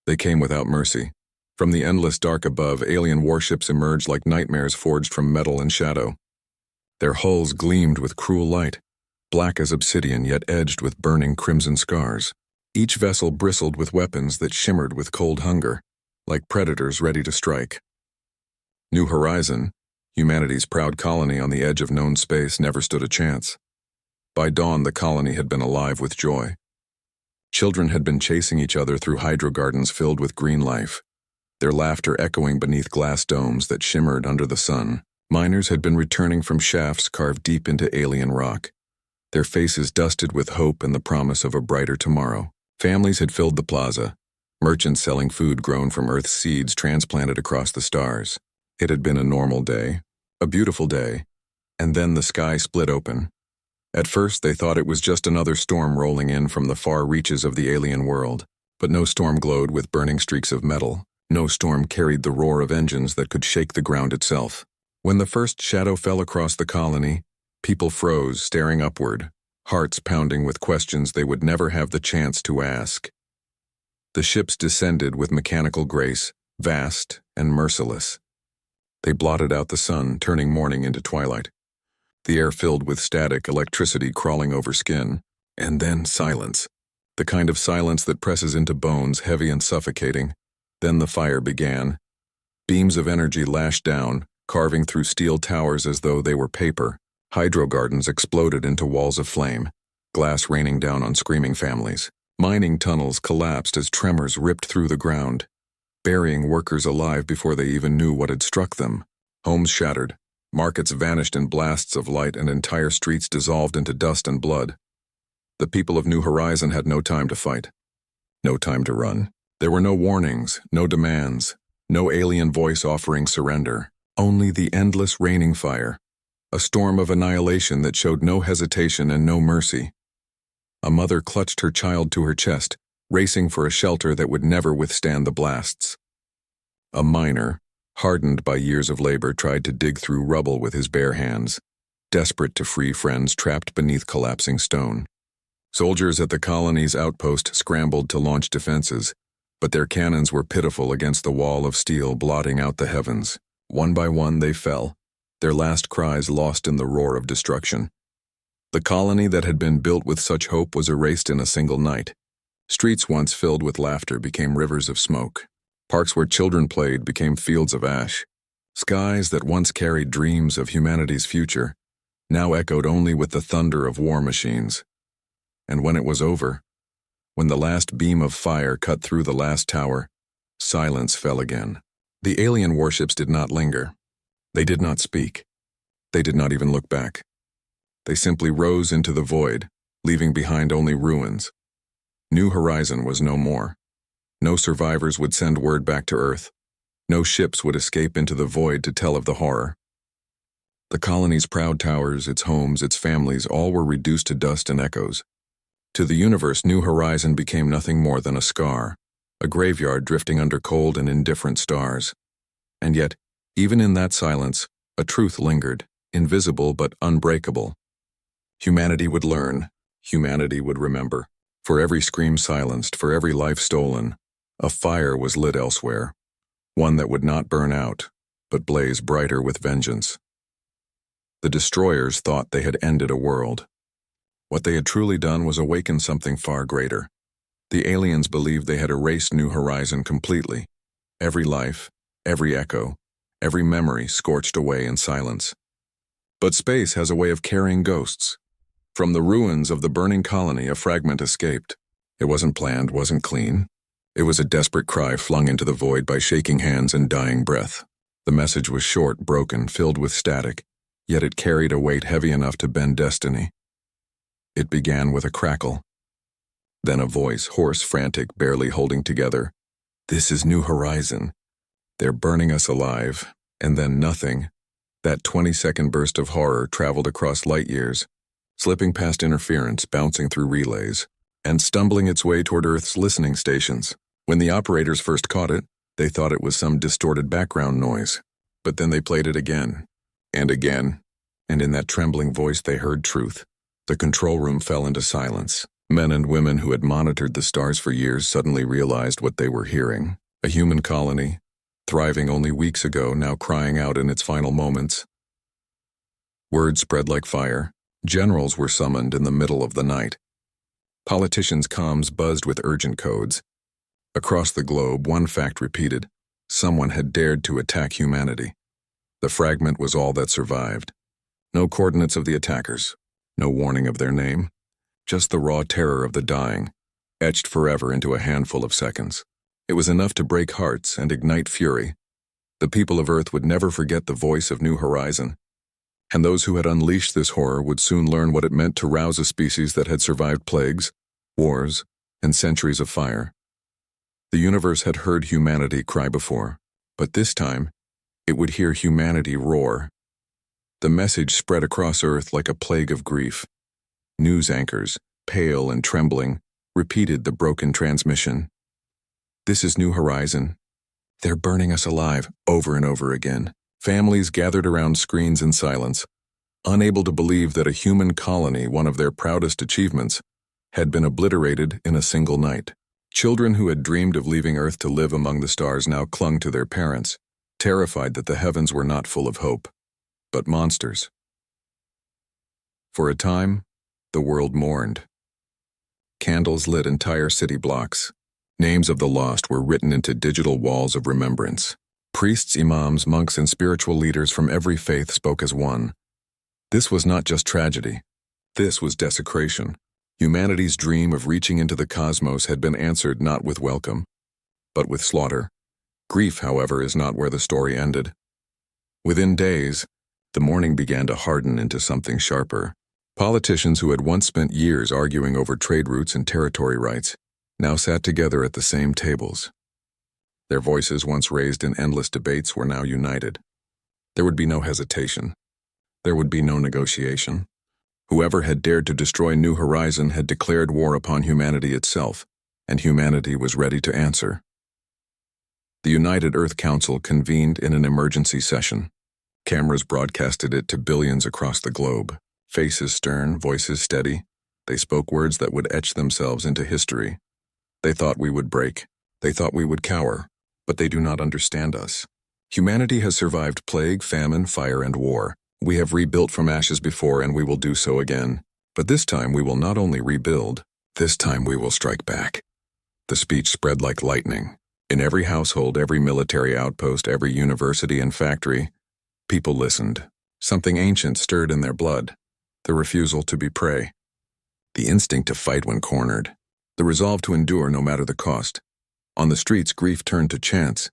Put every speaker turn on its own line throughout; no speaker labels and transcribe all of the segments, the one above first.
They came without mercy. From the endless dark above, alien warships emerged like nightmares forged from metal and shadow. Their hulls gleamed with cruel light, black as obsidian yet edged with burning crimson scars. Each vessel bristled with weapons that shimmered with cold hunger, like predators ready to strike. New Horizon, humanity's proud colony on the edge of known space, never stood a chance. By dawn, the colony had been alive with joy. Children had been chasing each other through hydro gardens filled with green life, their laughter echoing beneath glass domes that shimmered under the sun. Miners had been returning from shafts carved deep into alien rock, their faces dusted with hope and the promise of a brighter tomorrow. Families had filled the plaza, merchants selling food grown from Earth's seeds transplanted across the stars. It had been a normal day, a beautiful day, and then the sky split open. At first they thought it was just another storm rolling in from the far reaches of the alien world, but no storm glowed with burning streaks of metal. No storm carried the roar of engines that could shake the ground itself. When the first shadow fell across the colony, people froze, staring upward, hearts pounding with questions they would never have the chance to ask. The ships descended with mechanical grace, vast and merciless. They blotted out the sun, turning morning into twilight. The air filled with static, electricity crawling over skin, and then silence. The kind of silence that presses into bones, heavy and suffocating. Then the fire began. Beams of energy lashed down, carving through steel towers as though they were paper. Hydro gardens exploded into walls of flame, glass raining down on screaming families. Mining tunnels collapsed as tremors ripped through the ground, burying workers alive before they even knew what had struck them. Homes shattered, markets vanished in blasts of light, and entire streets dissolved into dust and blood. The people of New Horizon had no time to fight, no time to run. There were no warnings, no demands, no alien voice offering surrender, only the endless raining fire, a storm of annihilation that showed no hesitation and no mercy. A mother clutched her child to her chest, racing for a shelter that would never withstand the blasts. A miner, hardened by years of labor, tried to dig through rubble with his bare hands, desperate to free friends trapped beneath collapsing stone. Soldiers at the colony's outpost scrambled to launch defenses, but their cannons were pitiful against the wall of steel blotting out the heavens. One by one they fell, their last cries lost in the roar of destruction. The colony that had been built with such hope was erased in a single night. Streets once filled with laughter became rivers of smoke. Parks where children played became fields of ash. Skies that once carried dreams of humanity's future now echoed only with the thunder of war machines. And when it was over, when the last beam of fire cut through the last tower, silence fell again. The alien warships did not linger. They did not speak. They did not even look back. They simply rose into the void, leaving behind only ruins. New Horizon was no more. No survivors would send word back to Earth. No ships would escape into the void to tell of the horror. The colony's proud towers, its homes, its families, all were reduced to dust and echoes. To the universe, New Horizon became nothing more than a scar, a graveyard drifting under cold and indifferent stars. And yet, even in that silence, a truth lingered, invisible but unbreakable. Humanity would learn, humanity would remember. For every scream silenced, for every life stolen, a fire was lit elsewhere, one that would not burn out, but blaze brighter with vengeance. The destroyers thought they had ended a world. What they had truly done was awaken something far greater. The aliens believed they had erased New Horizon completely. Every life, every echo, every memory scorched away in silence. But space has a way of carrying ghosts. From the ruins of the burning colony, a fragment escaped. It wasn't planned, wasn't clean. It was a desperate cry flung into the void by shaking hands and dying breath. The message was short, broken, filled with static, yet it carried a weight heavy enough to bend destiny. It began with a crackle. Then a voice, hoarse, frantic, barely holding together. "This is New Horizon. They're burning us alive." And then nothing. That 20-second burst of horror traveled across light years, slipping past interference, bouncing through relays, and stumbling its way toward Earth's listening stations. When the operators first caught it, they thought it was some distorted background noise. But then they played it again, and again, and in that trembling voice they heard truth. The control room fell into silence. Men and women who had monitored the stars for years suddenly realized what they were hearing. A human colony, thriving only weeks ago, now crying out in its final moments. Word spread like fire. Generals were summoned in the middle of the night. Politicians' comms buzzed with urgent codes. Across the globe, one fact repeated: someone had dared to attack humanity. The fragment was all that survived. No coordinates of the attackers, no warning of their name, just the raw terror of the dying, etched forever into a handful of seconds. It was enough to break hearts and ignite fury. The people of Earth would never forget the voice of New Horizon, and those who had unleashed this horror would soon learn what it meant to rouse a species that had survived plagues, wars, and centuries of fire. The universe had heard humanity cry before, but this time, it would hear humanity roar. The message spread across Earth like a plague of grief. News anchors, pale and trembling, repeated the broken transmission. "This is New Horizon. They're burning us alive," over and over again. Families gathered around screens in silence, unable to believe that a human colony, one of their proudest achievements, had been obliterated in a single night. Children who had dreamed of leaving Earth to live among the stars now clung to their parents, terrified that the heavens were not full of hope, but monsters. For a time, the world mourned. Candles lit entire city blocks. Names of the lost were written into digital walls of remembrance. Priests, imams, monks, and spiritual leaders from every faith spoke as one. This was not just tragedy. This was desecration. Humanity's dream of reaching into the cosmos had been answered not with welcome, but with slaughter. Grief, however, is not where the story ended. Within days, the mourning began to harden into something sharper. Politicians who had once spent years arguing over trade routes and territory rights now sat together at the same tables. Their voices, once raised in endless debates, were now united. There would be no hesitation. There would be no negotiation. Whoever had dared to destroy New Horizon had declared war upon humanity itself, and humanity was ready to answer. The United Earth Council convened in an emergency session. Cameras broadcasted it to billions across the globe. Faces stern, voices steady. They spoke words that would etch themselves into history. They thought we would break. They thought we would cower. But they do not understand us. Humanity has survived plague, famine, fire, and war. We have rebuilt from ashes before, and we will do so again. But this time we will not only rebuild, this time we will strike back. The speech spread like lightning. In every household, every military outpost, every university and factory, people listened. Something ancient stirred in their blood. The refusal to be prey. The instinct to fight when cornered. The resolve to endure no matter the cost. On the streets, grief turned to chants.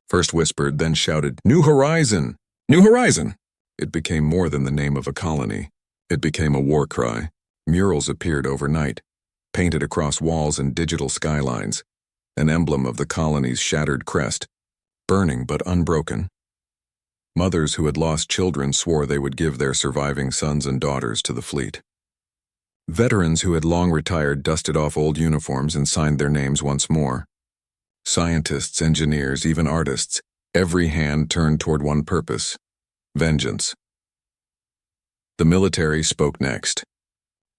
First whispered, then shouted, "New Horizon! New Horizon!" It became more than the name of a colony. It became a war cry. Murals appeared overnight, painted across walls and digital skylines, an emblem of the colony's shattered crest, burning but unbroken. Mothers who had lost children swore they would give their surviving sons and daughters to the fleet. Veterans who had long retired dusted off old uniforms and signed their names once more. Scientists, engineers, even artists, every hand turned toward one purpose: vengeance. The military spoke next.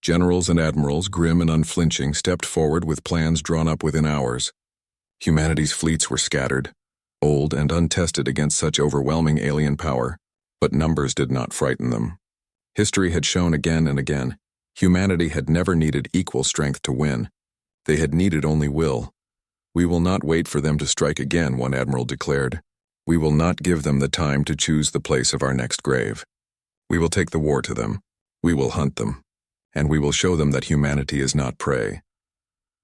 Generals and admirals, grim and unflinching, stepped forward with plans drawn up within hours. Humanity's fleets were scattered, old and untested against such overwhelming alien power, but numbers did not frighten them. History had shown again and again, humanity had never needed equal strength to win. They had needed only will. "We will not wait for them to strike again," one admiral declared. "We will not give them the time to choose the place of our next grave. We will take the war to them. We will hunt them. And we will show them that humanity is not prey."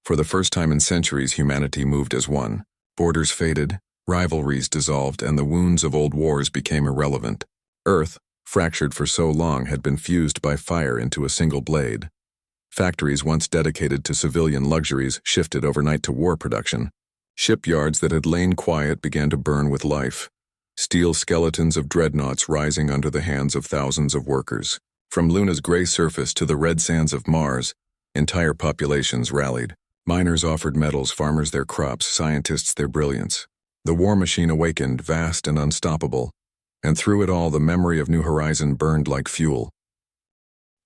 For the first time in centuries, humanity moved as one. Borders faded, rivalries dissolved, and the wounds of old wars became irrelevant. Earth, fractured for so long, had been fused by fire into a single blade. Factories once dedicated to civilian luxuries shifted overnight to war production. Shipyards that had lain quiet began to burn with life. Steel skeletons of dreadnoughts rising under the hands of thousands of workers. From Luna's gray surface to the red sands of Mars, entire populations rallied. Miners offered metals, farmers their crops, scientists their brilliance. The war machine awakened, vast and unstoppable, and through it all the memory of New Horizon burned like fuel.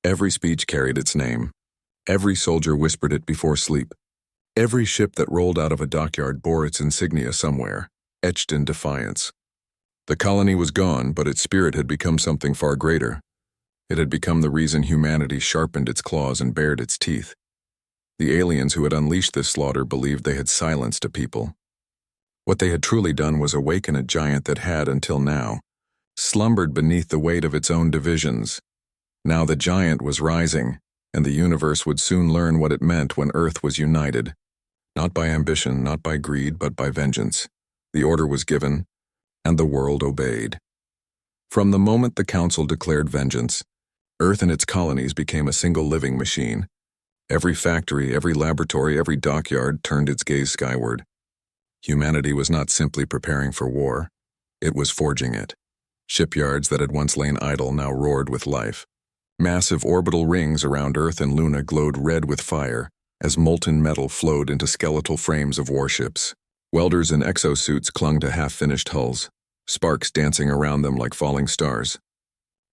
Every speech carried its name. Every soldier whispered it before sleep. Every ship that rolled out of a dockyard bore its insignia somewhere, etched in defiance. The colony was gone, but its spirit had become something far greater. It had become the reason humanity sharpened its claws and bared its teeth. The aliens who had unleashed this slaughter believed they had silenced a people. What they had truly done was awaken a giant that had, until now, slumbered beneath the weight of its own divisions. Now the giant was rising, and the universe would soon learn what it meant when Earth was united. Not by ambition, not by greed, but by vengeance. The order was given, and the world obeyed. From the moment the Council declared vengeance, Earth and its colonies became a single living machine. Every factory, every laboratory, every dockyard turned its gaze skyward. Humanity was not simply preparing for war, it was forging it. Shipyards that had once lain idle now roared with life. Massive orbital rings around Earth and Luna glowed red with fire as molten metal flowed into skeletal frames of warships. Welders in exosuits clung to half-finished hulls, sparks dancing around them like falling stars.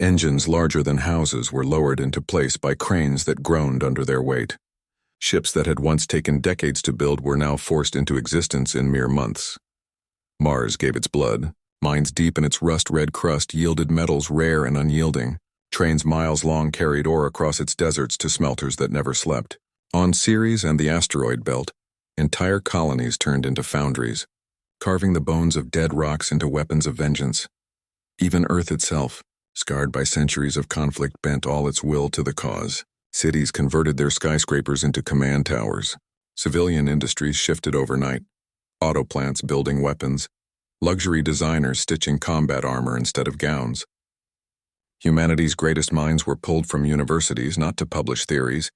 Engines larger than houses were lowered into place by cranes that groaned under their weight. Ships that had once taken decades to build were now forced into existence in mere months. Mars gave its blood. Mines deep in its rust-red crust yielded metals rare and unyielding. Trains miles long carried ore across its deserts to smelters that never slept. On Ceres and the asteroid belt, entire colonies turned into foundries, carving the bones of dead rocks into weapons of vengeance. Even Earth itself, scarred by centuries of conflict, bent all its will to the cause. Cities converted their skyscrapers into command towers. Civilian industries shifted overnight. Auto plants building weapons. Luxury designers stitching combat armor instead of gowns. Humanity's greatest minds were pulled from universities not to publish theories,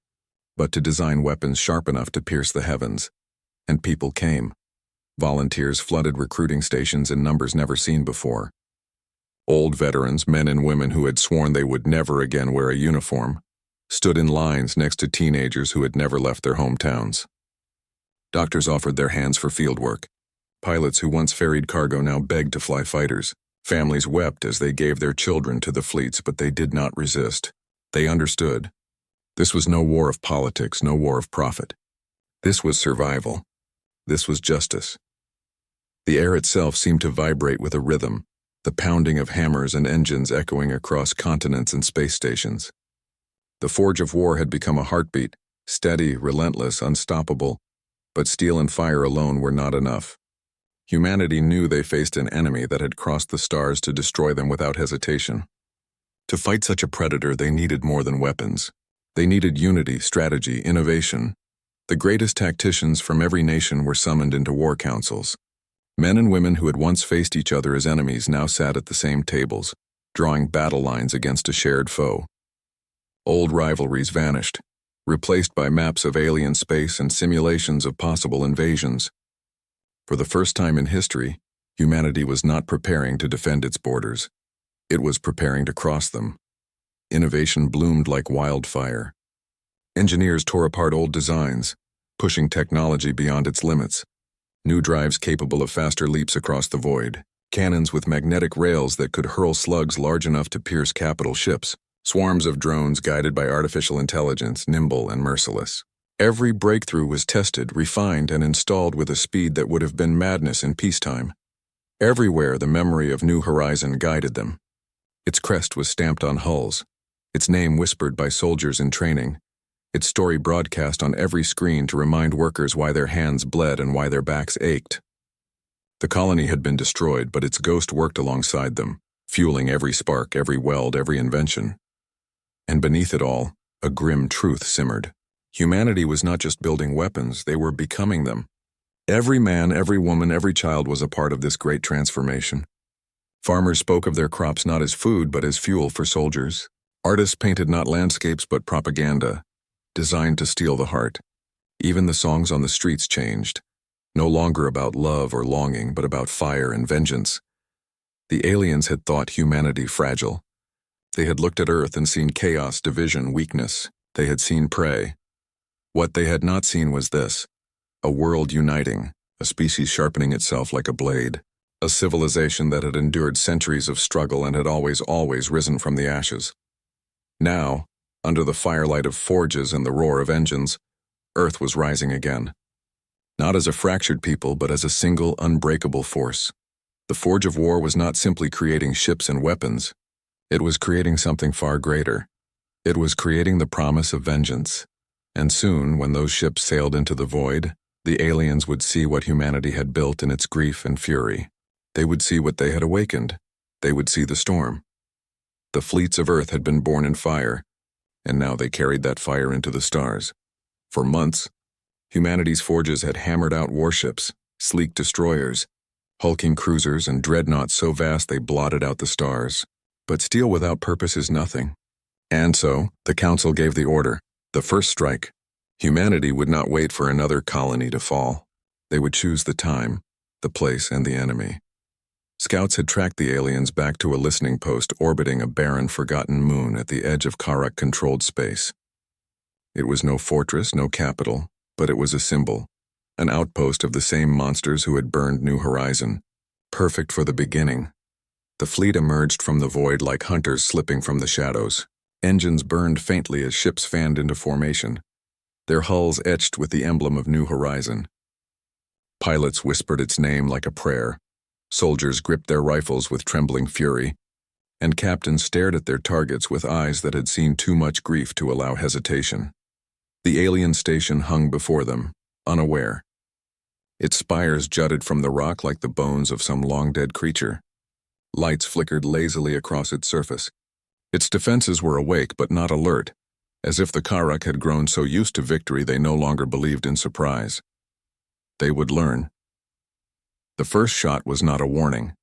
but to design weapons sharp enough to pierce the heavens. And people came. Volunteers flooded recruiting stations in numbers never seen before. Old veterans, men and women who had sworn they would never again wear a uniform, stood in lines next to teenagers who had never left their hometowns. Doctors offered their hands for field work. Pilots who once ferried cargo now begged to fly fighters. Families wept as they gave their children to the fleets, but they did not resist. They understood. This was no war of politics, no war of profit. This was survival. This was justice. The air itself seemed to vibrate with a rhythm, the pounding of hammers and engines echoing across continents and space stations. The forge of war had become a heartbeat, steady, relentless, unstoppable, but steel and fire alone were not enough. Humanity knew they faced an enemy that had crossed the stars to destroy them without hesitation. To fight such a predator, they needed more than weapons. They needed unity, strategy, innovation. The greatest tacticians from every nation were summoned into war councils. Men and women who had once faced each other as enemies now sat at the same tables, drawing battle lines against a shared foe. Old rivalries vanished, replaced by maps of alien space and simulations of possible invasions. For the first time in history, humanity was not preparing to defend its borders. It was preparing to cross them. Innovation bloomed like wildfire. Engineers tore apart old designs, pushing technology beyond its limits. New drives capable of faster leaps across the void. Cannons with magnetic rails that could hurl slugs large enough to pierce capital ships. Swarms of drones guided by artificial intelligence, nimble and merciless. Every breakthrough was tested, refined, and installed with a speed that would have been madness in peacetime. Everywhere the memory of New Horizon guided them. Its crest was stamped on hulls, its name whispered by soldiers in training, its story broadcast on every screen to remind workers why their hands bled and why their backs ached. The colony had been destroyed, but its ghost worked alongside them, fueling every spark, every weld, every invention. And beneath it all, a grim truth simmered. Humanity was not just building weapons, they were becoming them. Every man, every woman, every child was a part of this great transformation. Farmers spoke of their crops not as food, but as fuel for soldiers. Artists painted not landscapes, but propaganda, designed to steal the heart. Even the songs on the streets changed, no longer about love or longing, but about fire and vengeance. The aliens had thought humanity fragile. They had looked at Earth and seen chaos, division, weakness. They had seen prey. What they had not seen was this: a world uniting, a species sharpening itself like a blade, a civilization that had endured centuries of struggle and had always risen from the ashes. Now, Under the firelight of forges and the roar of engines, Earth was rising again. Not as a fractured people, but as a single, unbreakable force. The Forge of War was not simply creating ships and weapons. It was creating something far greater. It was creating the promise of vengeance. And soon, when those ships sailed into the void, the aliens would see what humanity had built in its grief and fury. They would see what they had awakened. They would see the storm. The fleets of Earth had been born in fire, and now they carried that fire into the stars. For months, humanity's forges had hammered out warships, sleek destroyers, hulking cruisers, and dreadnoughts so vast they blotted out the stars. But steel without purpose is nothing. And so, the Council gave the order, the first strike. Humanity would not wait for another colony to fall. They would choose the time, the place, and the enemy. Scouts had tracked the aliens back to a listening post orbiting a barren, forgotten moon at the edge of Karak-controlled space. It was no fortress, no capital, but it was a symbol, an outpost of the same monsters who had burned New Horizon. Perfect for the beginning. The fleet emerged from the void like hunters slipping from the shadows. Engines burned faintly as ships fanned into formation, their hulls etched with the emblem of New Horizon. Pilots whispered its name like a prayer. Soldiers gripped their rifles with trembling fury, and captains stared at their targets with eyes that had seen too much grief to allow hesitation. The alien station hung before them, unaware. Its spires jutted from the rock like the bones of some long-dead creature. Lights flickered lazily across its surface. Its defenses were awake but not alert, as if the Karak had grown so used to victory they no longer believed in surprise. They would learn. The first shot was not a warning.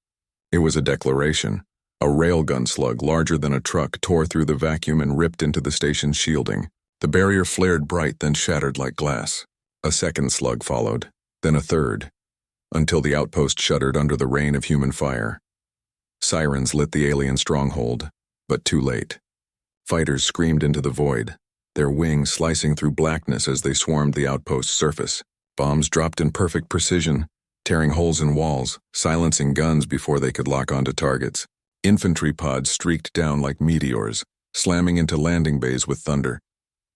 It was a declaration. A railgun slug larger than a truck tore through the vacuum and ripped into the station's shielding. The barrier flared bright, then shattered like glass. A second slug followed, then a third, until the outpost shuddered under the rain of human fire. Sirens lit the alien stronghold, but too late. Fighters screamed into the void, their wings slicing through blackness as they swarmed the outpost's surface. Bombs dropped in perfect precision, tearing holes in walls, silencing guns before they could lock onto targets. Infantry pods streaked down like meteors, slamming into landing bays with thunder,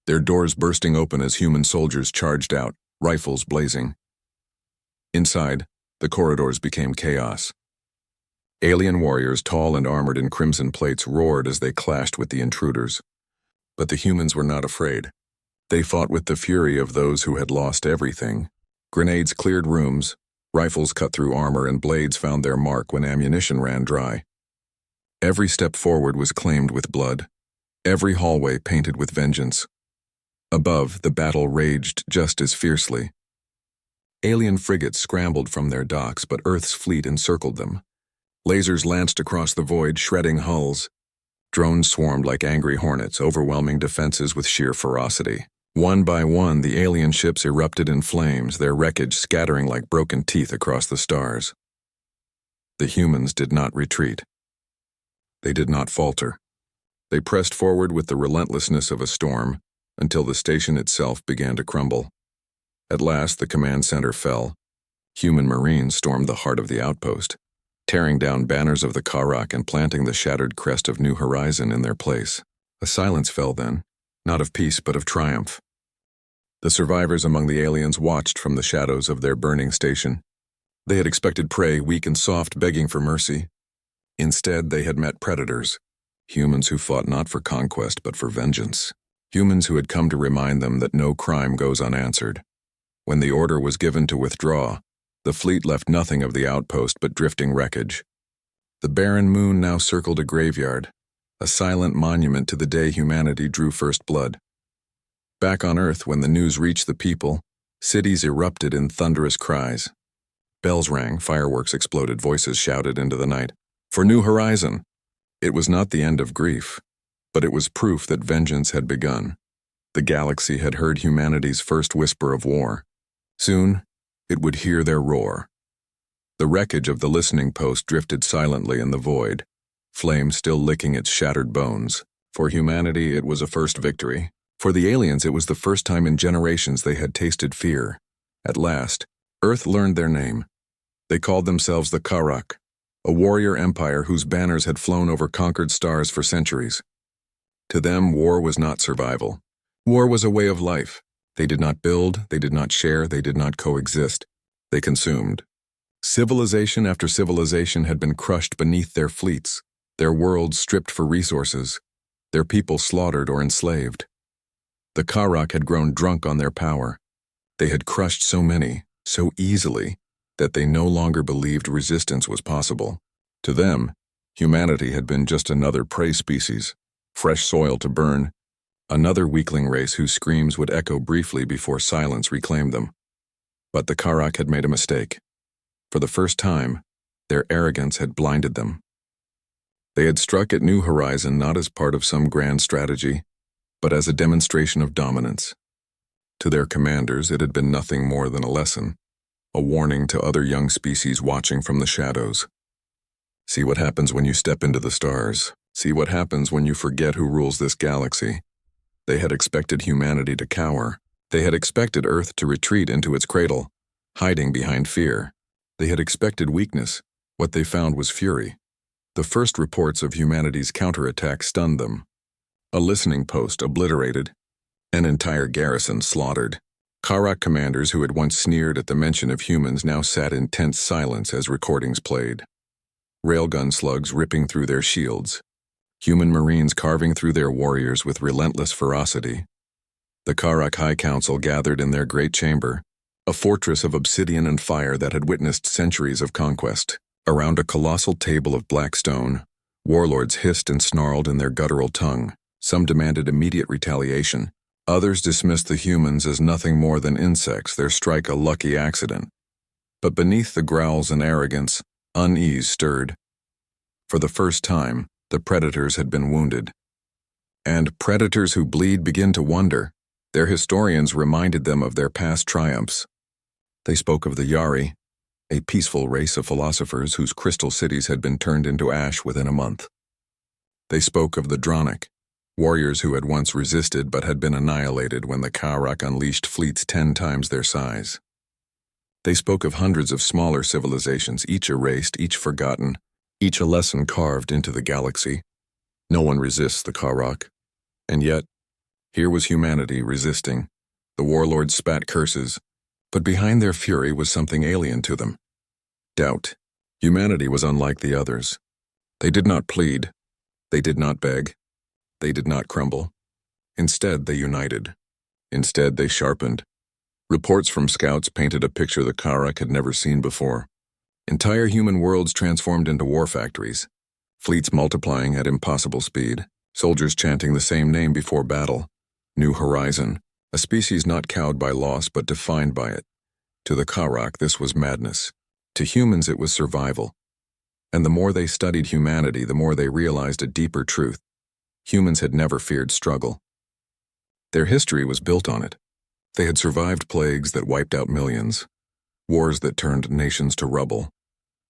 their doors bursting open as human soldiers charged out, rifles blazing. Inside, the corridors became chaos. Alien warriors, tall and armored in crimson plates, roared as they clashed with the intruders. But the humans were not afraid. They fought with the fury of those who had lost everything. Grenades cleared rooms, rifles cut through armor, and blades found their mark when ammunition ran dry. Every step forward was claimed with blood, every hallway painted with vengeance. Above, the battle raged just as fiercely. Alien frigates scrambled from their docks, but Earth's fleet encircled them. Lasers lanced across the void, shredding hulls. Drones swarmed like angry hornets, overwhelming defenses with sheer ferocity. One by one, the alien ships erupted in flames, their wreckage scattering like broken teeth across the stars. The humans did not retreat. They did not falter. They pressed forward with the relentlessness of a storm, until the station itself began to crumble. At last, the command center fell. Human Marines stormed the heart of the outpost, tearing down banners of the Karak and planting the shattered crest of New Horizon in their place. A silence fell then, not of peace but of triumph. The survivors among the aliens watched from the shadows of their burning station. They had expected prey, weak and soft, begging for mercy. Instead, they had met predators, humans who fought not for conquest but for vengeance. Humans who had come to remind them that no crime goes unanswered. When the order was given to withdraw, the fleet left nothing of the outpost but drifting wreckage. The barren moon now circled a graveyard, a silent monument to the day humanity drew first blood. Back on Earth, when the news reached the people, cities erupted in thunderous cries. Bells rang, fireworks exploded, voices shouted into the night. For New Horizon! It was not the end of grief, but it was proof that vengeance had begun. The galaxy had heard humanity's first whisper of war. Soon, it would hear their roar. The wreckage of the listening post drifted silently in the void, flame still licking its shattered bones. For humanity, it was a first victory. For the aliens, it was the first time in generations they had tasted fear. At last, Earth learned their name. They called themselves the Karak, a warrior empire whose banners had flown over conquered stars for centuries. To them, war was not survival. War was a way of life. They did not build, they did not share, they did not coexist. They consumed. Civilization after civilization had been crushed beneath their fleets, their worlds stripped for resources, their people slaughtered or enslaved. The Karak had grown drunk on their power. They had crushed so many, so easily, that they no longer believed resistance was possible. To them, humanity had been just another prey species, fresh soil to burn, another weakling race whose screams would echo briefly before silence reclaimed them. But the Karak had made a mistake. For the first time, their arrogance had blinded them. They had struck at New Horizon not as part of some grand strategy, but as a demonstration of dominance. To their commanders, it had been nothing more than a lesson, a warning to other young species watching from the shadows. See what happens when you step into the stars. See what happens when you forget who rules this galaxy. They had expected humanity to cower. They had expected Earth to retreat into its cradle, hiding behind fear. They had expected weakness. What they found was fury. The first reports of humanity's counterattack stunned them. A listening post obliterated, an entire garrison slaughtered. Karak commanders who had once sneered at the mention of humans now sat in tense silence as recordings played. Railgun slugs ripping through their shields. Human marines carving through their warriors with relentless ferocity. The Karak High Council gathered in their great chamber, a fortress of obsidian and fire that had witnessed centuries of conquest. Around a colossal table of black stone, warlords hissed and snarled in their guttural tongue. Some demanded immediate retaliation. Others dismissed the humans as nothing more than insects, their strike a lucky accident. But beneath the growls and arrogance, unease stirred. For the first time, the predators had been wounded. And predators who bleed begin to wonder. Their historians reminded them of their past triumphs. They spoke of the Yari, a peaceful race of philosophers whose crystal cities had been turned into ash within a month. They spoke of the Dronic, warriors who had once resisted but had been annihilated when the Karak unleashed fleets 10 times their size. They spoke of hundreds of smaller civilizations, each erased, each forgotten, each a lesson carved into the galaxy. No one resists the Karak. And yet, here was humanity resisting. The warlords spat curses, but behind their fury was something alien to them. Doubt. Humanity was unlike the others. They did not plead. They did not beg. They did not crumble. Instead, they united. Instead, they sharpened. Reports from scouts painted a picture the Karak had never seen before. Entire human worlds transformed into war factories. Fleets multiplying at impossible speed. Soldiers chanting the same name before battle. New Horizon. A species not cowed by loss but defined by it. To the Karak, this was madness. To humans, it was survival. And the more they studied humanity, the more they realized a deeper truth. Humans had never feared struggle. Their history was built on it. They had survived plagues that wiped out millions, wars that turned nations to rubble,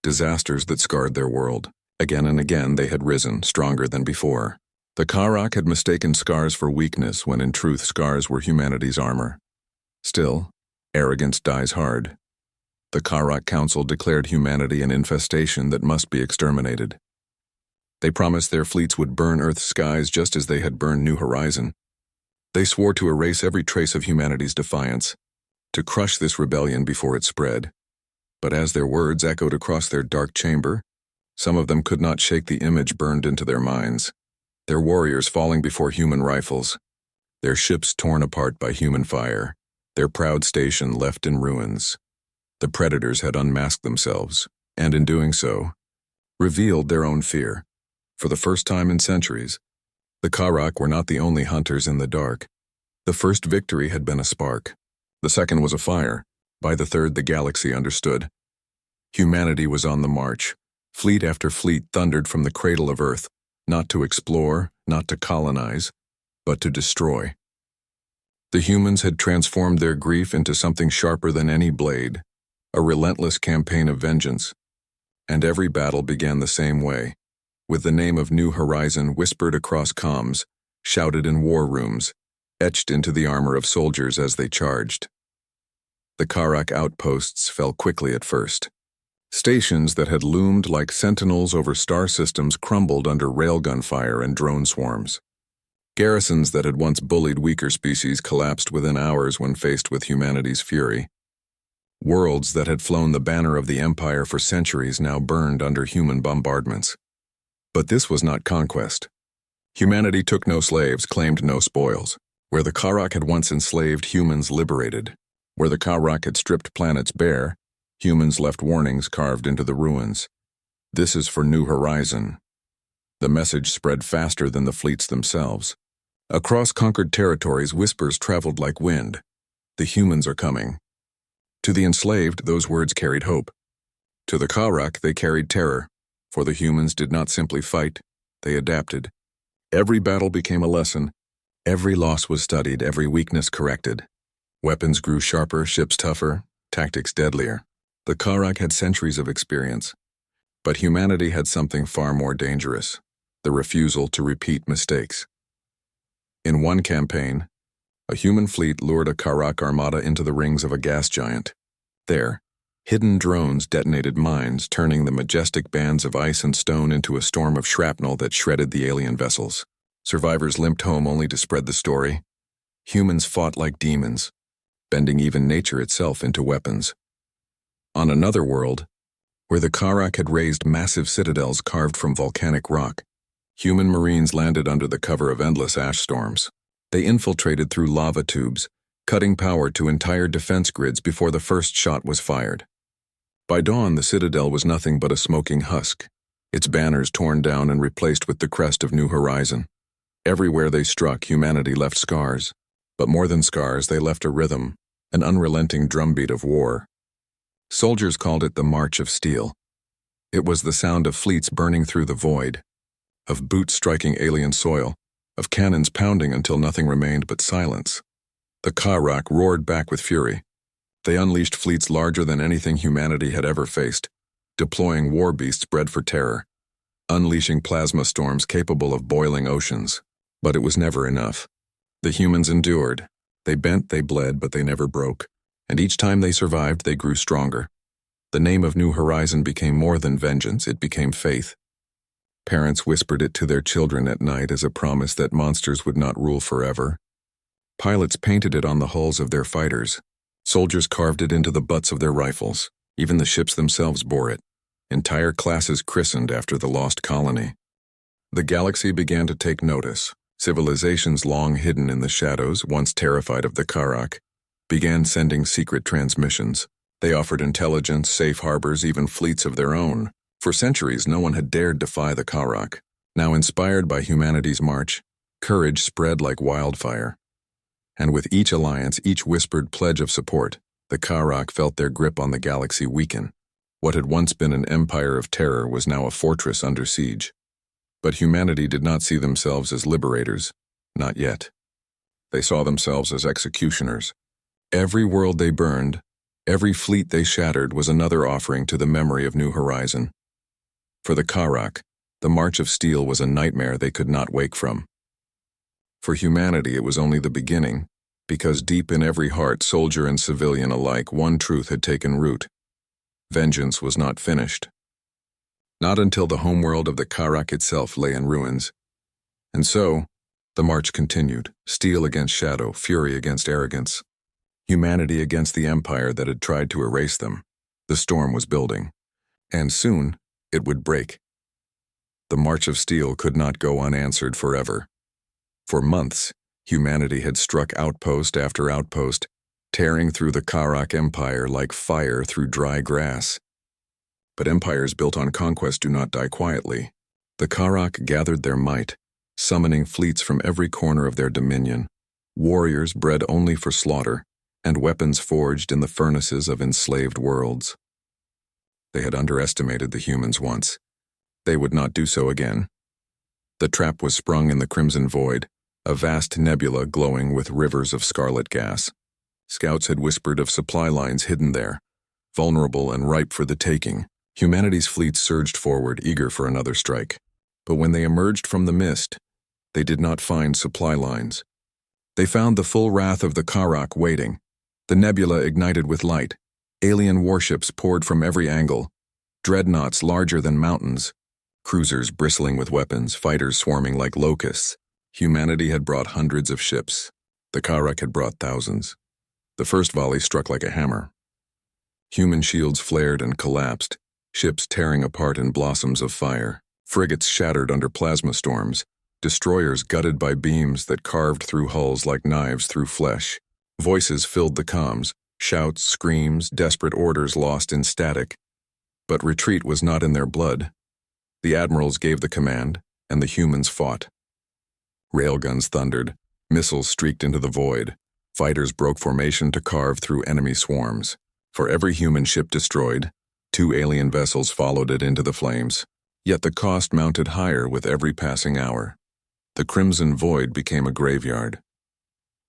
disasters that scarred their world. Again and again, they had risen, stronger than before. The Karak had mistaken scars for weakness when in truth scars were humanity's armor. Still, arrogance dies hard. The Karak Council declared humanity an infestation that must be exterminated. They promised their fleets would burn Earth's skies just as they had burned New Horizon. They swore to erase every trace of humanity's defiance, to crush this rebellion before it spread. But as their words echoed across their dark chamber, some of them could not shake the image burned into their minds. Their warriors falling before human rifles, their ships torn apart by human fire, their proud station left in ruins. The predators had unmasked themselves, and in doing so, revealed their own fear. For the first time in centuries, the Karak were not the only hunters in the dark. The first victory had been a spark. The second was a fire. By the third, the galaxy understood. Humanity was on the march. Fleet after fleet thundered from the cradle of Earth, not to explore, not to colonize, but to destroy. The humans had transformed their grief into something sharper than any blade, a relentless campaign of vengeance. And every battle began the same way, with the name of New Horizon whispered across comms, shouted in war rooms, etched into the armor of soldiers as they charged. The Karak outposts fell quickly at first. Stations that had loomed like sentinels over star systems crumbled under railgun fire and drone swarms. Garrisons that had once bullied weaker species collapsed within hours when faced with humanity's fury. Worlds that had flown the banner of the Empire for centuries now burned under human bombardments. But this was not conquest. Humanity took no slaves, claimed no spoils. Where the Karak had once enslaved, humans liberated. Where the Karak had stripped planets bare, humans left warnings carved into the ruins. This is for New Horizon. The message spread faster than the fleets themselves. Across conquered territories, whispers traveled like wind. The humans are coming. To the enslaved, those words carried hope. To the Karak, they carried terror, for the humans did not simply fight, they adapted. Every battle became a lesson. Every loss was studied, every weakness corrected. Weapons grew sharper, ships tougher, tactics deadlier. The Karak had centuries of experience. But humanity had something far more dangerous: the refusal to repeat mistakes. In one campaign, a human fleet lured a Karak armada into the rings of a gas giant. There, hidden drones detonated mines, turning the majestic bands of ice and stone into a storm of shrapnel that shredded the alien vessels. Survivors limped home only to spread the story. Humans fought like demons, bending even nature itself into weapons. On another world, where the Karak had raised massive citadels carved from volcanic rock, human marines landed under the cover of endless ash storms. They infiltrated through lava tubes, cutting power to entire defense grids before the first shot was fired. By dawn, the citadel was nothing but a smoking husk, its banners torn down and replaced with the crest of New Horizon. Everywhere they struck, humanity left scars. But more than scars, they left a rhythm, an unrelenting drumbeat of war. Soldiers called it the March of Steel. It was the sound of fleets burning through the void, of boots striking alien soil, of cannons pounding until nothing remained but silence. The Karak roared back with fury. They unleashed fleets larger than anything humanity had ever faced, deploying war beasts bred for terror, unleashing plasma storms capable of boiling oceans. But it was never enough. The humans endured. They bent, they bled, but they never broke. And each time they survived, they grew stronger. The name of New Horizon became more than vengeance, it became faith. Parents whispered it to their children at night as a promise that monsters would not rule forever. Pilots painted it on the hulls of their fighters. Soldiers carved it into the butts of their rifles. Even the ships themselves bore it. Entire classes christened after the lost colony. The galaxy began to take notice. Civilizations long hidden in the shadows, once terrified of the Karak, began sending secret transmissions. They offered intelligence, safe harbors, even fleets of their own. For centuries, no one had dared defy the Karak. Now, inspired by humanity's march, courage spread like wildfire. And with each alliance, each whispered pledge of support, the Karak felt their grip on the galaxy weaken. What had once been an empire of terror was now a fortress under siege. But humanity did not see themselves as liberators, not yet. They saw themselves as executioners. Every world they burned, every fleet they shattered was another offering to the memory of New Horizon. For the Karak, the March of Steel was a nightmare they could not wake from. For humanity, it was only the beginning, because deep in every heart, soldier and civilian alike, one truth had taken root. Vengeance was not finished. Not until the homeworld of the Karak itself lay in ruins. And so, the march continued, steel against shadow, fury against arrogance, humanity against the empire that had tried to erase them. The storm was building, and soon it would break. The March of Steel could not go unanswered forever. For months, humanity had struck outpost after outpost, tearing through the Karak Empire like fire through dry grass. But empires built on conquest do not die quietly. The Karak gathered their might, summoning fleets from every corner of their dominion, warriors bred only for slaughter, and weapons forged in the furnaces of enslaved worlds. They had underestimated the humans once. They would not do so again. The trap was sprung in the crimson void, a vast nebula glowing with rivers of scarlet gas. Scouts had whispered of supply lines hidden there, vulnerable and ripe for the taking. Humanity's fleets surged forward, eager for another strike. But when they emerged from the mist, they did not find supply lines. They found the full wrath of the Karak waiting. The nebula ignited with light. Alien warships poured from every angle. Dreadnoughts larger than mountains. Cruisers bristling with weapons, fighters swarming like locusts. Humanity had brought hundreds of ships. The Karak had brought thousands. The first volley struck like a hammer. Human shields flared and collapsed, ships tearing apart in blossoms of fire, frigates shattered under plasma storms, destroyers gutted by beams that carved through hulls like knives through flesh. Voices filled the comms, shouts, screams, desperate orders lost in static. But retreat was not in their blood. The admirals gave the command, and the humans fought. Railguns thundered, missiles streaked into the void. Fighters broke formation to carve through enemy swarms. For every human ship destroyed, 2 alien vessels followed it into the flames. Yet the cost mounted higher with every passing hour. The crimson void became a graveyard.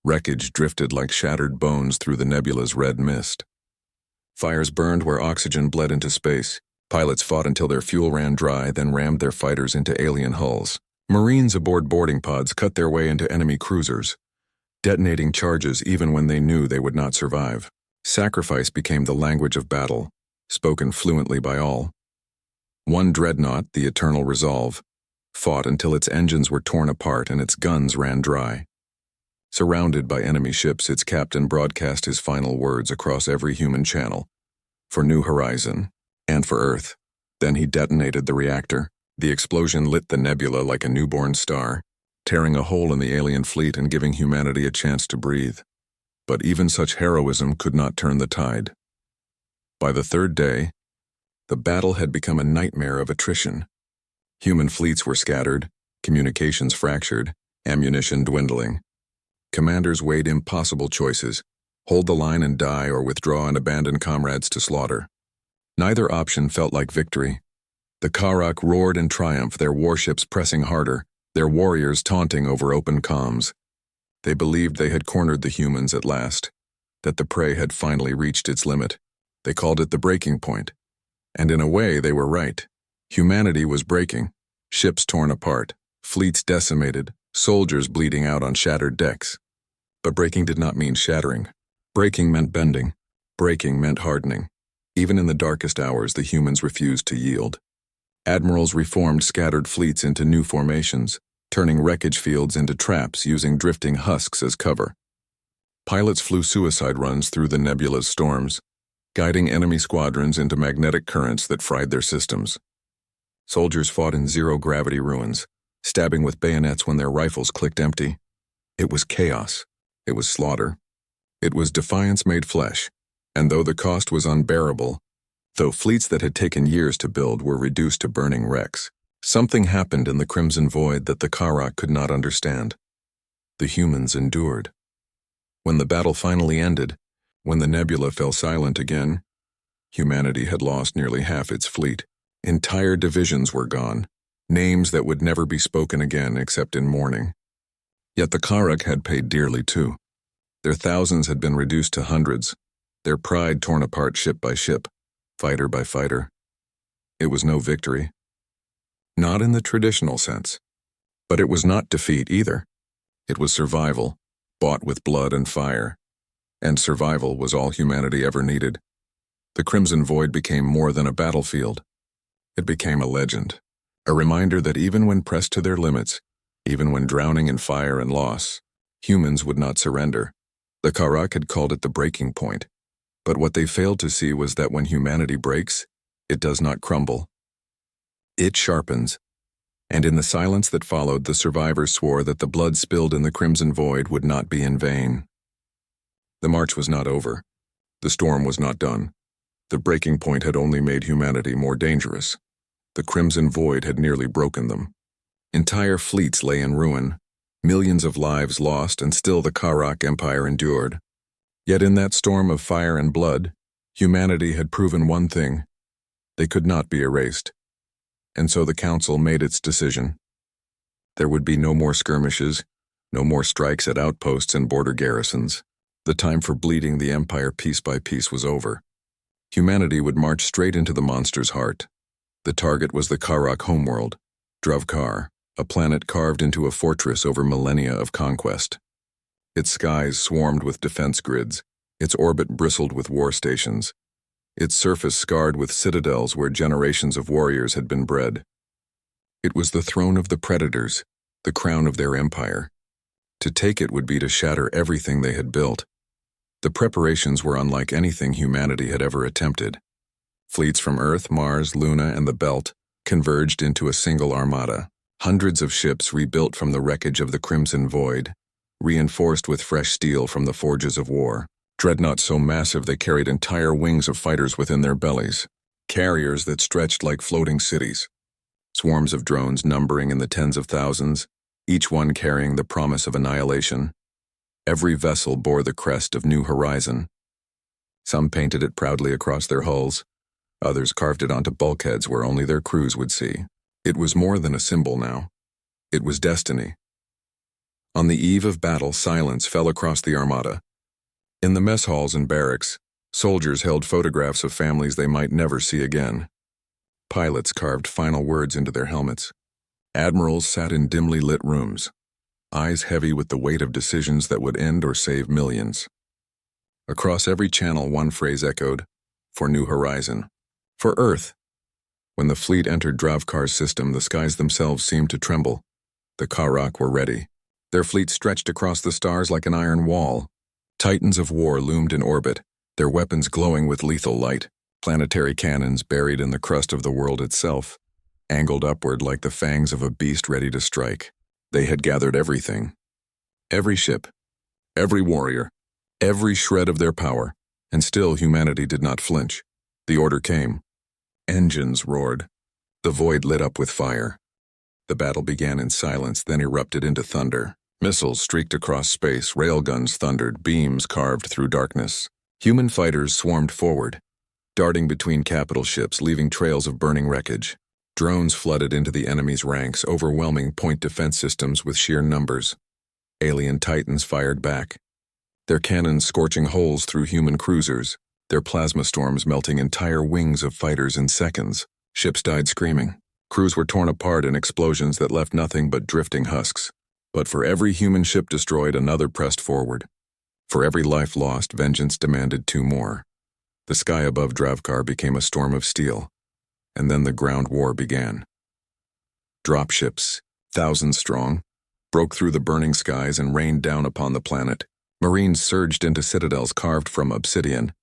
Wreckage drifted like shattered bones through the nebula's red mist. Fires burned where oxygen bled into space. Pilots fought until their fuel ran dry, then rammed their fighters into alien hulls. Marines aboard boarding pods cut their way into enemy cruisers, detonating charges even when they knew they would not survive. Sacrifice became the language of battle, spoken fluently by all. One dreadnought, the Eternal Resolve, fought until its engines were torn apart and its guns ran dry. Surrounded by enemy ships, its captain broadcast his final words across every human channel, for New Horizon and for Earth. Then he detonated the reactor. The explosion lit the nebula like a newborn star, tearing a hole in the alien fleet and giving humanity a chance to breathe. But even such heroism could not turn the tide. By the third day, the battle had become a nightmare of attrition. Human fleets were scattered, communications fractured, ammunition dwindling. Commanders weighed impossible choices: hold the line and die, or withdraw and abandon comrades to slaughter. Neither option felt like victory. The Karak roared in triumph, their warships pressing harder, their warriors taunting over open comms. They believed they had cornered the humans at last, that the prey had finally reached its limit. They called it the breaking point. And in a way, they were right. Humanity was breaking, ships torn apart, fleets decimated, soldiers bleeding out on shattered decks. But breaking did not mean shattering. Breaking meant bending. Breaking meant hardening. Even in the darkest hours, the humans refused to yield. Admirals reformed scattered fleets into new formations, turning wreckage fields into traps using drifting husks as cover. Pilots flew suicide runs through the nebula's storms, guiding enemy squadrons into magnetic currents that fried their systems. Soldiers fought in zero-gravity ruins, stabbing with bayonets when their rifles clicked empty. It was chaos. It was slaughter. It was defiance made flesh, and though the cost was unbearable, though fleets that had taken years to build were reduced to burning wrecks, something happened in the crimson void that the Karak could not understand. The humans endured. When the battle finally ended, when the nebula fell silent again, humanity had lost nearly half its fleet. Entire divisions were gone, names that would never be spoken again except in mourning. Yet the Karak had paid dearly too. Their thousands had been reduced to hundreds, their pride torn apart ship by ship, fighter by fighter. It was no victory. Not in the traditional sense. But it was not defeat either. It was survival, bought with blood and fire. And survival was all humanity ever needed. The Crimson Void became more than a battlefield. It became a legend, a reminder that even when pressed to their limits, even when drowning in fire and loss, humans would not surrender. The Karak had called it the breaking point. But what they failed to see was that when humanity breaks, it does not crumble. It sharpens. And in the silence that followed, the survivors swore that the blood spilled in the Crimson Void would not be in vain. The march was not over. The storm was not done. The breaking point had only made humanity more dangerous. The Crimson Void had nearly broken them. Entire fleets lay in ruin, millions of lives lost, and still the Karak Empire endured. Yet in that storm of fire and blood, humanity had proven one thing: they could not be erased. And so the Council made its decision. There would be no more skirmishes, no more strikes at outposts and border garrisons. The time for bleeding the Empire piece by piece was over. Humanity would march straight into the monster's heart. The target was the Karak homeworld, Drovkar, a planet carved into a fortress over millennia of conquest. Its skies swarmed with defense grids, its orbit bristled with war stations, its surface scarred with citadels where generations of warriors had been bred. It was the throne of the predators, the crown of their empire. To take it would be to shatter everything they had built. The preparations were unlike anything humanity had ever attempted. Fleets from Earth, Mars, Luna, and the Belt converged into a single armada. Hundreds of ships rebuilt from the wreckage of the Crimson Void, reinforced with fresh steel from the forges of war. Dreadnoughts so massive they carried entire wings of fighters within their bellies. Carriers that stretched like floating cities. Swarms of drones numbering in the tens of thousands, each one carrying the promise of annihilation. Every vessel bore the crest of New Horizon. Some painted it proudly across their hulls. Others carved it onto bulkheads where only their crews would see. It was more than a symbol now. It was destiny. On the eve of battle, silence fell across the armada. In the mess halls and barracks, soldiers held photographs of families they might never see again. Pilots carved final words into their helmets. Admirals sat in dimly lit rooms, eyes heavy with the weight of decisions that would end or save millions. Across every channel, one phrase echoed: for New Horizon. For Earth. When the fleet entered Dravkar's system, the skies themselves seemed to tremble. The Karak were ready. Their fleet stretched across the stars like an iron wall. Titans of war loomed in orbit, their weapons glowing with lethal light. Planetary cannons buried in the crust of the world itself, angled upward like the fangs of a beast ready to strike. They had gathered everything. Every ship, every warrior, every shred of their power, and still humanity did not flinch. The order came. Engines roared. The void lit up with fire. The battle began in silence, then erupted into thunder. Missiles streaked across space, railguns thundered, beams carved through darkness. Human fighters swarmed forward, darting between capital ships, leaving trails of burning wreckage. Drones flooded into the enemy's ranks, overwhelming point defense systems with sheer numbers. Alien titans fired back, their cannons scorching holes through human cruisers, their plasma storms melting entire wings of fighters in seconds. Ships died screaming. Crews were torn apart in explosions that left nothing but drifting husks. But for every human ship destroyed, another pressed forward. For every life lost, vengeance demanded two more. The sky above Dravkar became a storm of steel, and then the ground war began. Dropships, thousands strong, broke through the burning skies and rained down upon the planet. Marines surged into citadels carved from obsidian,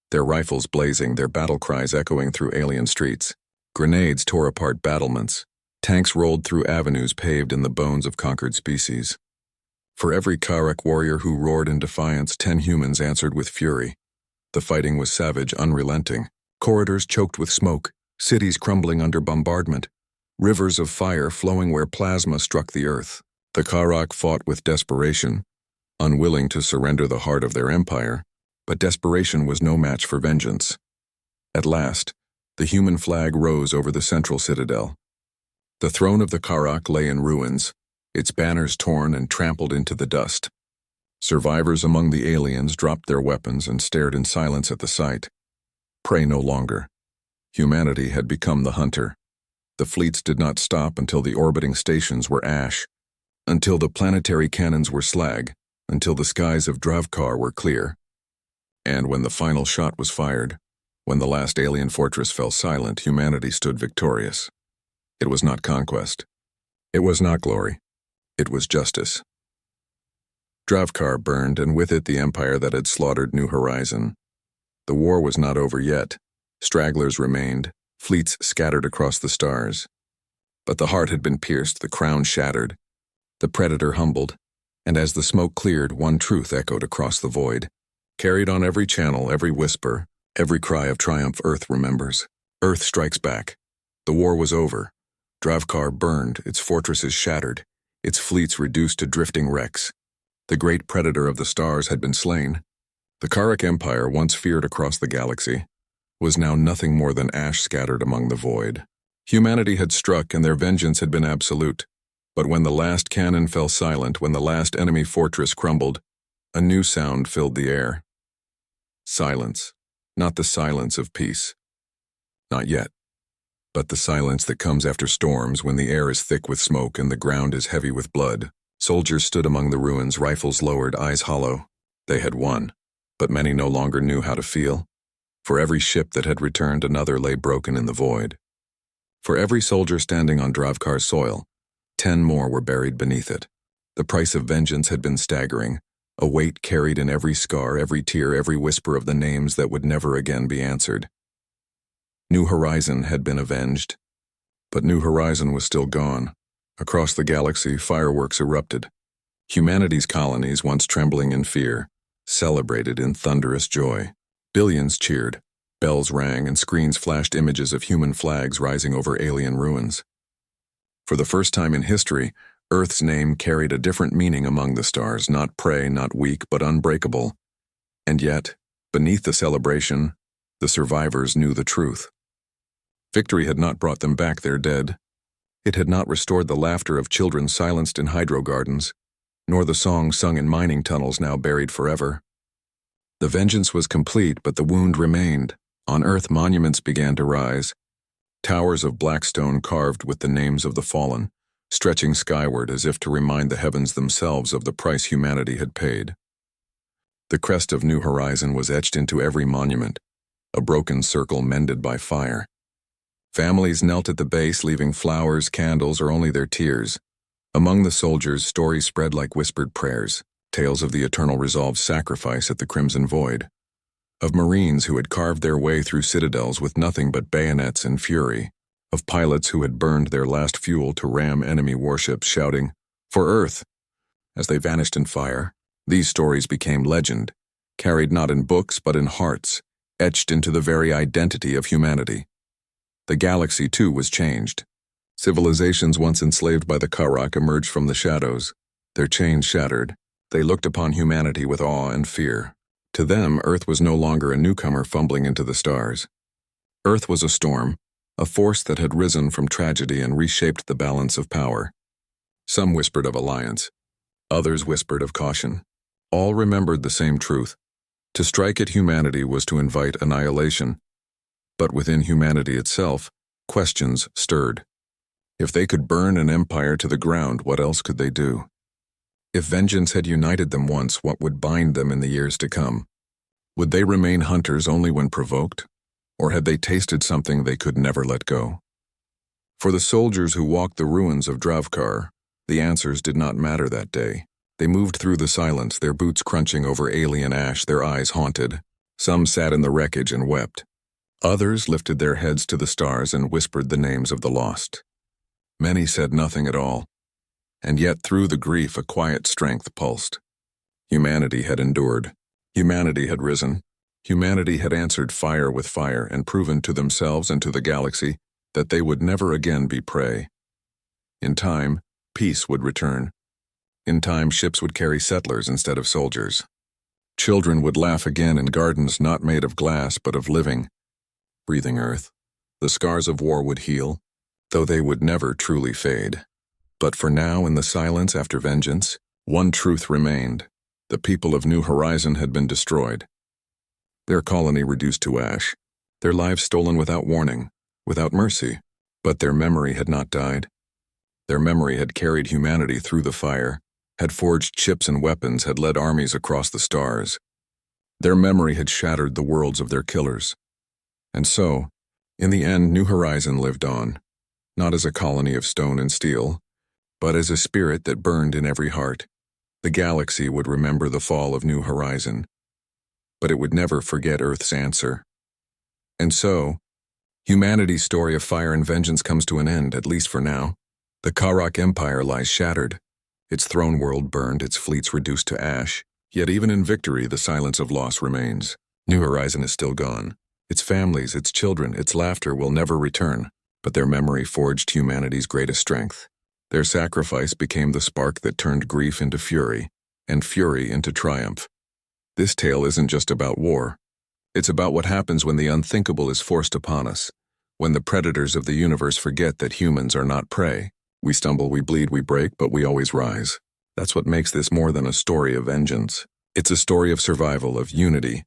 their rifles blazing, their battle cries echoing through alien streets. Grenades tore apart battlements. Tanks rolled through avenues paved in the bones of conquered species. For every Karak warrior who roared in defiance, 10 humans answered with fury. The fighting was savage, unrelenting. Corridors choked with smoke, cities crumbling under bombardment, rivers of fire flowing where plasma struck the earth. The Karak fought with desperation, unwilling to surrender the heart of their empire, but desperation was no match for vengeance. At last, the human flag rose over the central citadel. The throne of the Karak lay in ruins, its banners torn and trampled into the dust. Survivors among the aliens dropped their weapons and stared in silence at the sight. Prey no longer. Humanity had become the hunter. The fleets did not stop until the orbiting stations were ash, until the planetary cannons were slag, until the skies of Dravkar were clear. And when the final shot was fired, when the last alien fortress fell silent, humanity stood victorious. It was not conquest. It was not glory. It was justice. Dravkar burned, and with it the empire that had slaughtered New Horizon. The war was not over yet. Stragglers remained, fleets scattered across the stars. But the heart had been pierced, the crown shattered, the predator humbled, and as the smoke cleared, one truth echoed across the void. Carried on every channel, every whisper, every cry of triumph, Earth remembers. Earth strikes back. The war was over. Dravkar burned, its fortresses shattered, its fleets reduced to drifting wrecks. The great predator of the stars had been slain. The Karak Empire, once feared across the galaxy, was now nothing more than ash scattered among the void. Humanity had struck, and their vengeance had been absolute. But when the last cannon fell silent, when the last enemy fortress crumbled, a new sound filled the air. Silence. Not the silence of peace. Not yet. But the silence that comes after storms, when the air is thick with smoke and the ground is heavy with blood. Soldiers stood among the ruins, rifles lowered, eyes hollow. They had won, but many no longer knew how to feel. For every ship that had returned, another lay broken in the void. For every soldier standing on Dravkar's soil, 10 more were buried beneath it. The price of vengeance had been staggering, a weight carried in every scar, every tear, every whisper of the names that would never again be answered. New Horizon had been avenged, but New Horizon was still gone. Across the galaxy, fireworks erupted. Humanity's colonies, once trembling in fear, celebrated in thunderous joy. Billions cheered, bells rang, and screens flashed images of human flags rising over alien ruins. For the first time in history, Earth's name carried a different meaning among the stars, not prey, not weak, but unbreakable. And yet, beneath the celebration, the survivors knew the truth. Victory had not brought them back their dead. It had not restored the laughter of children silenced in hydro gardens, nor the song sung in mining tunnels now buried forever. The vengeance was complete, but the wound remained. On Earth, monuments began to rise, towers of black stone carved with the names of the fallen, stretching skyward as if to remind the heavens themselves of the price humanity had paid. The crest of New Horizon was etched into every monument, a broken circle mended by fire. Families knelt at the base, leaving flowers, candles, or only their tears. Among the soldiers, stories spread like whispered prayers, tales of the eternal resolved sacrifice at the Crimson Void, of Marines who had carved their way through citadels with nothing but bayonets and fury, of pilots who had burned their last fuel to ram enemy warships, shouting, "For Earth!" As they vanished in fire. These stories became legend, carried not in books but in hearts, etched into the very identity of humanity. The galaxy, too, was changed. Civilizations once enslaved by the Karak emerged from the shadows. Their chains shattered. They looked upon humanity with awe and fear. To them, Earth was no longer a newcomer fumbling into the stars. Earth was a storm, a force that had risen from tragedy and reshaped the balance of power. Some whispered of alliance. Others whispered of caution. All remembered the same truth. To strike at humanity was to invite annihilation. But within humanity itself, questions stirred. If they could burn an empire to the ground, what else could they do? If vengeance had united them once, what would bind them in the years to come? Would they remain hunters only when provoked? Or had they tasted something they could never let go? For the soldiers who walked the ruins of Dravkar, the answers did not matter that day. They moved through the silence, their boots crunching over alien ash, their eyes haunted. Some sat in the wreckage and wept. Others lifted their heads to the stars and whispered the names of the lost. Many said nothing at all, and yet through the grief a quiet strength pulsed. Humanity had endured. Humanity had risen. Humanity had answered fire with fire and proven to themselves and to the galaxy that they would never again be prey. In time, peace would return. In time, ships would carry settlers instead of soldiers. Children would laugh again in gardens not made of glass but of living, breathing earth. The scars of war would heal, though they would never truly fade. But for now, in the silence after vengeance, one truth remained. The people of New Horizon had been destroyed. Their colony reduced to ash, their lives stolen without warning, without mercy. But their memory had not died. Their memory had carried humanity through the fire, had forged ships and weapons, had led armies across the stars. Their memory had shattered the worlds of their killers. And so, in the end, New Horizon lived on, not as a colony of stone and steel, but as a spirit that burned in every heart. The galaxy would remember the fall of New Horizon, but it would never forget Earth's answer. And so, humanity's story of fire and vengeance comes to an end, at least for now. The Karak Empire lies shattered, its throne world burned, its fleets reduced to ash. Yet even in victory, the silence of loss remains. New Horizon is still gone. Its families, its children, its laughter will never return, but their memory forged humanity's greatest strength. Their sacrifice became the spark that turned grief into fury, and fury into triumph. This tale isn't just about war. It's about what happens when the unthinkable is forced upon us, when the predators of the universe forget that humans are not prey. We stumble, we bleed, we break, but we always rise. That's what makes this more than a story of vengeance. It's a story of survival, of unity,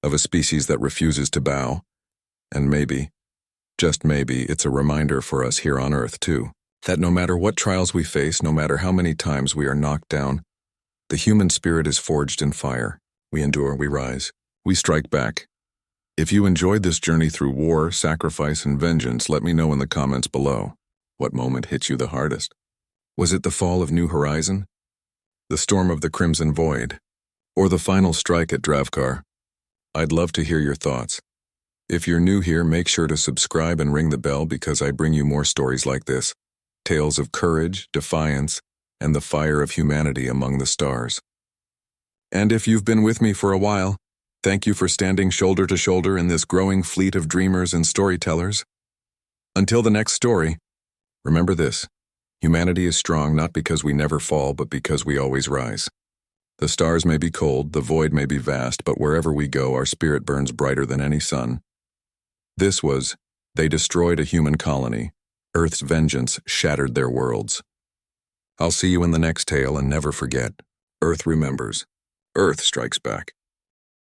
of a species that refuses to bow. And maybe, just maybe, it's a reminder for us here on Earth too, that no matter what trials we face, no matter how many times we are knocked down, the human spirit is forged in fire. We endure, we rise, we strike back. If you enjoyed this journey through war, sacrifice, and vengeance, let me know in the comments below. What moment hits you the hardest? Was it the fall of New Horizon? The storm of the Crimson Void? Or the final strike at Dravkar? I'd love to hear your thoughts. If you're new here, make sure to subscribe and ring the bell because I bring you more stories like this. Tales of courage, defiance, and the fire of humanity among the stars. And if you've been with me for a while, thank you for standing shoulder to shoulder in this growing fleet of dreamers and storytellers. Until the next story, remember this: humanity is strong not because we never fall, but because we always rise. The stars may be cold, the void may be vast, but wherever we go, our spirit burns brighter than any sun. This was, They Destroyed a Human Colony. Earth's vengeance shattered their worlds. I'll see you in the next tale, and never forget, Earth remembers. Earth strikes back.